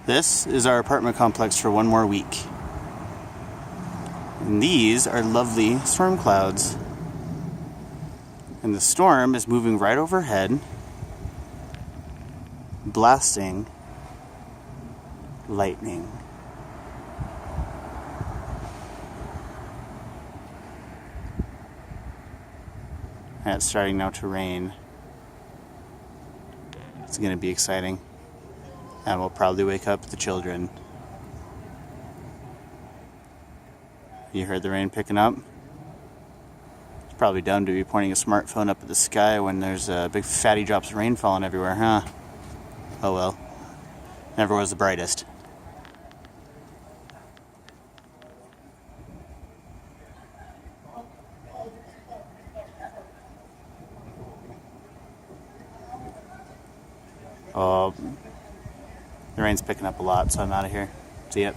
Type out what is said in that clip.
This is our apartment complex for one more week. And these are lovely storm clouds. And the storm is moving right overhead, blasting lightning. And it's starting now to rain. It's going to be exciting. And we'll probably wake up the children. You heard the rain picking up? It's probably dumb to be pointing a smartphone up at the sky when there's big fatty drops of rain falling everywhere, huh? Oh well. Never was the brightest. Oh, the rain's picking up a lot, so I'm out of here. See ya.